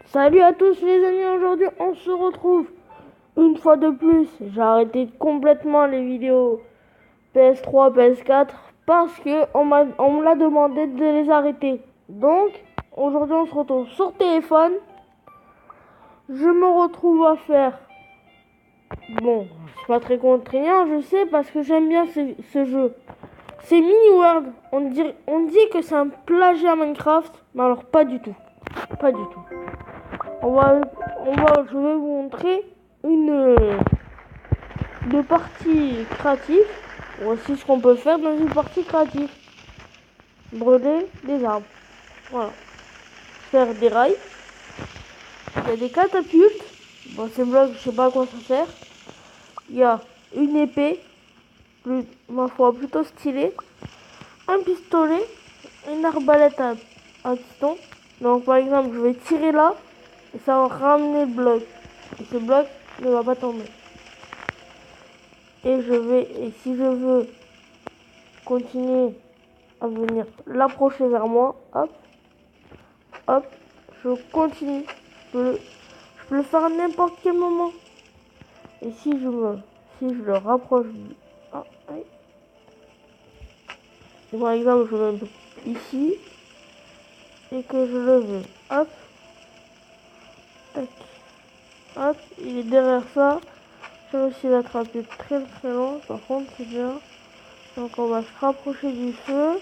Salut à tous les amis, aujourd'hui on se retrouve une fois de plus. J'ai arrêté complètement les vidéos PS3, PS4 parce que on me l'a demandé de les arrêter. Donc aujourd'hui on se retrouve sur téléphone. Je me retrouve à faire... Bon, c'est pas très contraignant, je sais, parce que j'aime bien ce jeu. C'est Mini World. On dit que c'est un plagiat Minecraft, mais alors pas du tout. Pas du tout. Je vais vous montrer deux parties créatives. Voici ce qu'on peut faire dans une partie créative. Brûler des arbres. Voilà. Faire des rails. Il y a des catapultes. Bon, ces blocs, je sais pas à quoi ça sert. Il y a une épée, ma foi, plutôt stylée. Un pistolet, une arbalète à piston. Donc, par exemple, je vais tirer là. Et ça va ramener le bloc. Et ce bloc ne va pas tomber. Et si je veux continuer à venir l'approcher vers moi, hop, hop, je continue. Je peux le faire à n'importe quel moment. Et si je le rapproche, ah, oui. Par exemple, je le mets ici et que je le veux, hop, tac, hop, il est derrière ça. J'ai réussi à l'attraper très loin, par contre c'est bien. Donc on va se rapprocher du feu.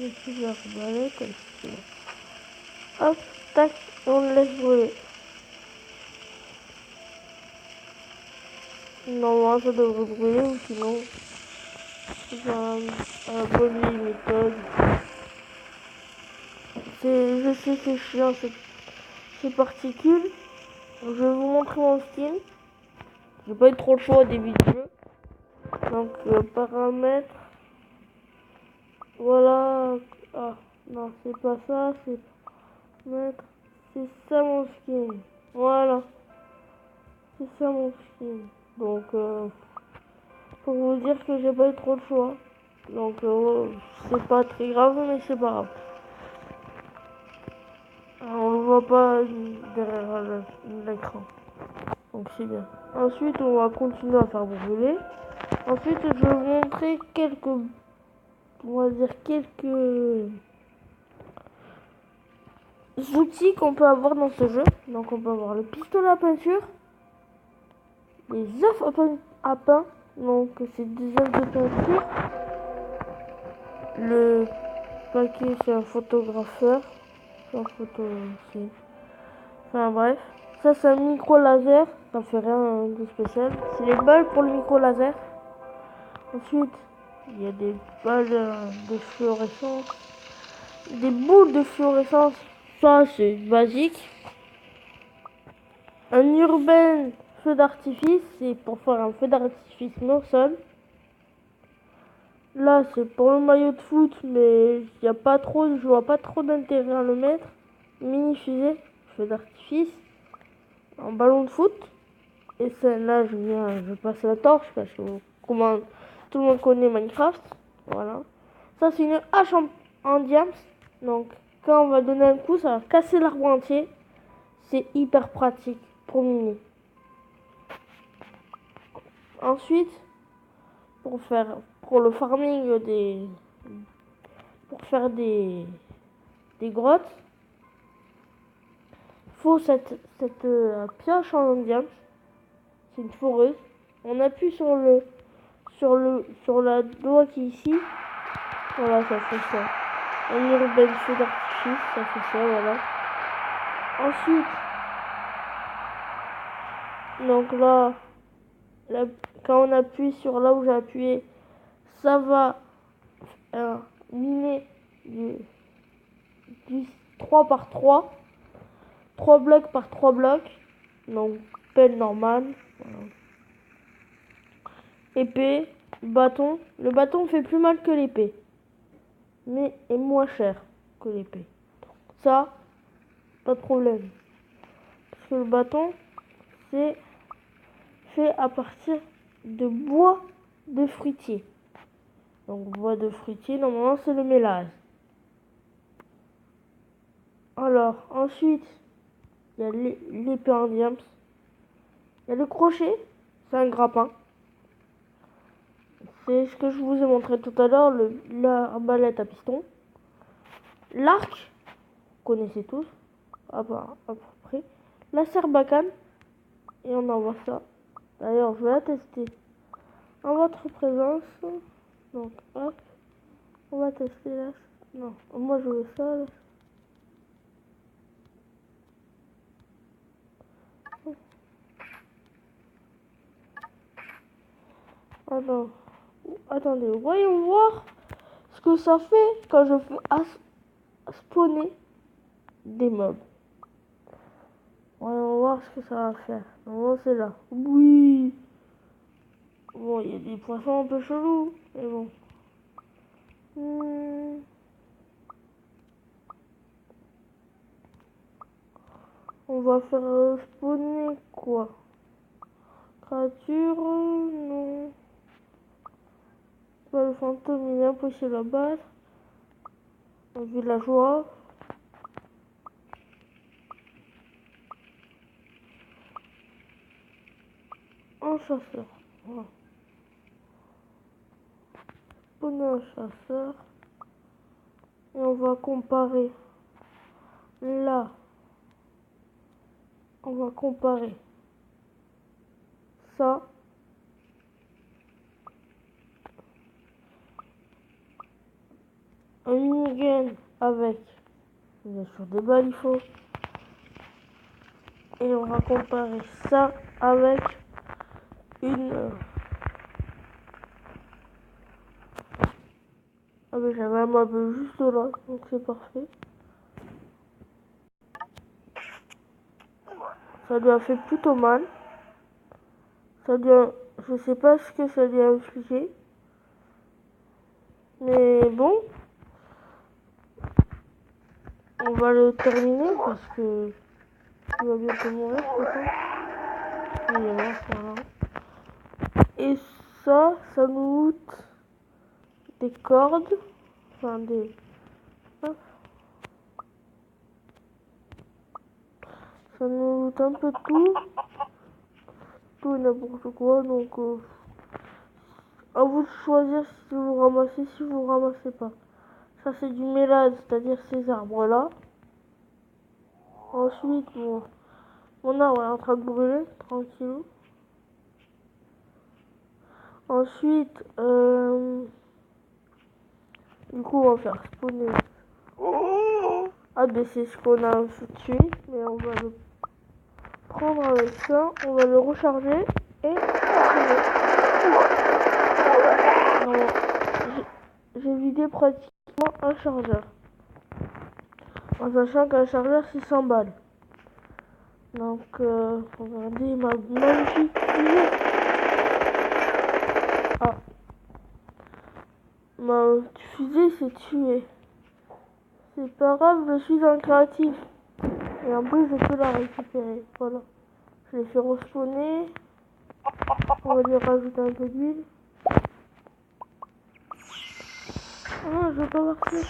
Et puis l'arbalète comme ça. Hop, tac, et on le laisse brûler. Normalement ça devrait brûler ou sinon c'est un bonne vieille méthode. Je sais c'est chiant ces particules. Donc, je vais vous montrer mon skin. J'ai pas eu trop le choix au début du jeu. Donc paramètres. Voilà. Ah non c'est pas ça, c'est paramètres. C'est ça mon skin. Voilà. C'est ça mon skin. Donc pour vous dire que j'ai pas eu trop de choix. Donc c'est pas très grave mais c'est pas grave. Alors, on le voit pas derrière l'écran. Donc c'est bien. Ensuite on va continuer à faire brûler. Ensuite je vais vous montrer quelques outils qu'on peut avoir dans ce jeu. Donc on peut avoir le pistolet à peinture, les œufs à pain, donc c'est des œufs de peinture. Le paquet c'est un photographeur, enfin bref. Ça c'est un micro laser, ça fait rien de spécial. C'est les balles pour le micro laser. Ensuite il y a des balles de fluorescence, des boules de fluorescence. Ça c'est basique. Un urbain feu d'artifice, c'est pour faire un feu d'artifice au sol. Là, c'est pour le maillot de foot, mais je vois pas trop d'intérêt à le mettre. Mini fusée, feu d'artifice, un ballon de foot. Et là, je passe la torche parce que comment tout le monde connaît Minecraft. Voilà. Ça, c'est une hache en diams. Donc, quand on va donner un coup, ça va casser l'arbre entier. C'est hyper pratique pour miner. Ensuite, pour le farming pour faire des grottes, il faut cette pioche en diamant. C'est une foreuse. On appuie sur la doigt qui est ici. Voilà, ça fait ça. Un urbain feu d'artifice, ça fait ça, voilà. Ensuite, donc là, quand on appuie sur là où j'ai appuyé, ça va miner du 3 par 3. 3 blocs par 3 blocs. Donc, pelle normale. Voilà. Épée, bâton. Le bâton fait plus mal que l'épée. Mais est moins cher que l'épée. Ça, pas de problème. Parce que le bâton, c'est fait à partir de bois de fruitier. Donc, bois de fruitier, normalement, c'est le mélange. Alors, ensuite, il y a l'épée en diams. Il y a le crochet, c'est un grappin. C'est ce que je vous ai montré tout à l'heure, la arbalète à piston. L'arc, vous connaissez tous, à peu près. La serbacane, et on envoie ça. D'ailleurs, je vais la tester en votre présence. Donc, hop, on va tester là. Non, moi je veux ça. Là. Attends. Attendez, voyons voir ce que ça fait quand je fais spawner des mobs. Voyons voir ce que ça va faire. Bon, c'est là. Oui. Bon, il y a des poissons un peu chelous, mais bon. On va faire spawner quoi? Créature, non. Le fantôme, il est impossible à battre. Un villageois. Un chasseur. Voilà. Spawner un chasseur. Et on va comparer. Là. On va comparer ça. Un minigun avec, bien sûr, des balles, il faut. Et on va comparer ça avec une... Ah mais j'avais un mob juste là, donc c'est parfait. Ça lui a fait plutôt mal. Ça lui a... Je sais pas ce que ça lui a infligé. Mais bon. On va le terminer parce que il va bientôt mourir, peut-être. Il est mort, voilà. Et ça nous coûte des cordes. Enfin, des... Hop. Ça nous coûte un peu tout et n'importe quoi. Donc, à vous de choisir si vous ramassez, si vous ramassez pas. Ça, c'est du mélade, c'est-à-dire ces arbres-là. Ensuite, mon arbre est en train de brûler, tranquille. Ensuite, du coup, on va faire spawner. Ah, ben c'est ce qu'on a tué, mais on va le prendre avec ça, on va le recharger et j'ai vidé pratiquement un chargeur. En sachant qu'un chargeur c'est 100 balles. Donc, regardez ma magnifique fusée. Ah. Ma fusée s'est tuée. C'est pas grave, je suis un créatif. Et en plus, je peux la récupérer. Voilà. Je l'ai fait respawner. On va lui rajouter un peu d'huile. Ah, je veux pas partir.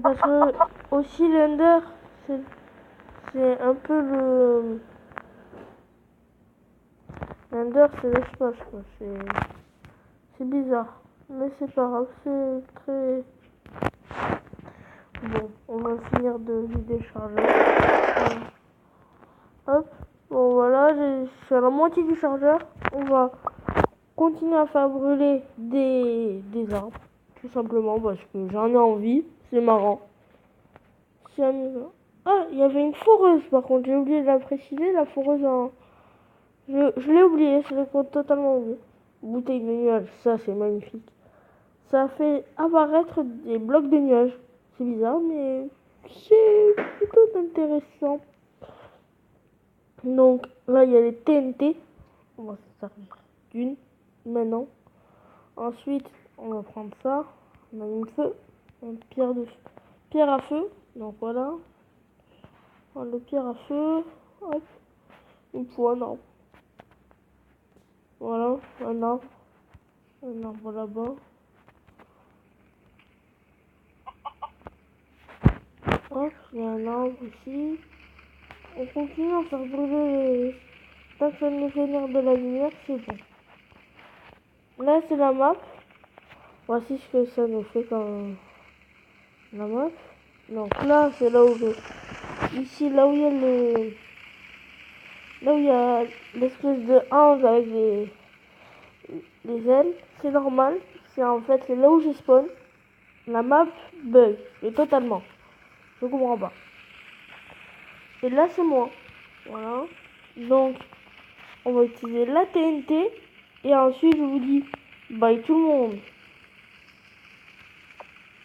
Parce que aussi l'Ender, c'est un peu le... L'Ender, c'est l'espace, quoi. C'est bizarre. Mais c'est pas grave, c'est très... Bon, on va finir de vider le chargeur. Hop. Bon, voilà, je suis à la moitié du chargeur. On va continuer à faire brûler des arbres. Tout simplement parce que j'en ai envie. C'est marrant. C'est amusant. Ah, il y avait une foreuse par contre. J'ai oublié de la préciser. La foreuse en... Je l'ai oublié. Je l'ai totalement oublié. Bouteille de nuages. Ça, c'est magnifique. Ça fait apparaître des blocs de nuages. C'est bizarre, mais c'est plutôt intéressant. Donc là, il y a les TNT. On va se servir d'une maintenant. Ensuite, on va prendre ça. On a une feu. Une pierre à feu. Donc voilà. Le pierre à feu. Hop. Il me faut un arbre. Voilà. Un arbre. Un arbre là-bas. Hop, il y a un arbre ici. On continue à faire brûler les... Tant que ça nous génère de la lumière, c'est bon. Là, c'est la map. Voici ce que ça nous fait quand la map. Donc là, c'est là où ici, là où il y a le... Là où il y a l'espèce de ange avec les ailes, c'est normal. C'est en fait, c'est là où je spawn. La map bug, et totalement. Je comprends pas. Et là, c'est moi. Voilà. Donc, on va utiliser la TNT. Et ensuite, je vous dis bye tout le monde.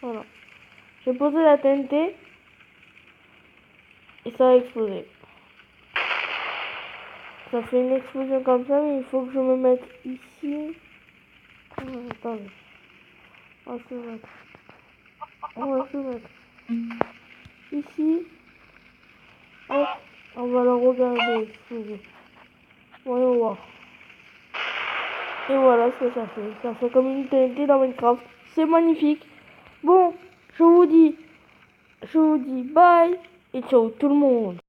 Voilà. J'ai posé la TNT. Et ça a explosé. Ça fait une explosion comme ça, mais il faut que je me mette ici. Attendez. On va se mettre. On va se mettre ici. Hop. On va la regarder exploser. Voyons voir. Et voilà ce que ça fait. Ça fait comme une TNT dans Minecraft. C'est magnifique. Bon, je vous dis bye et ciao tout le monde.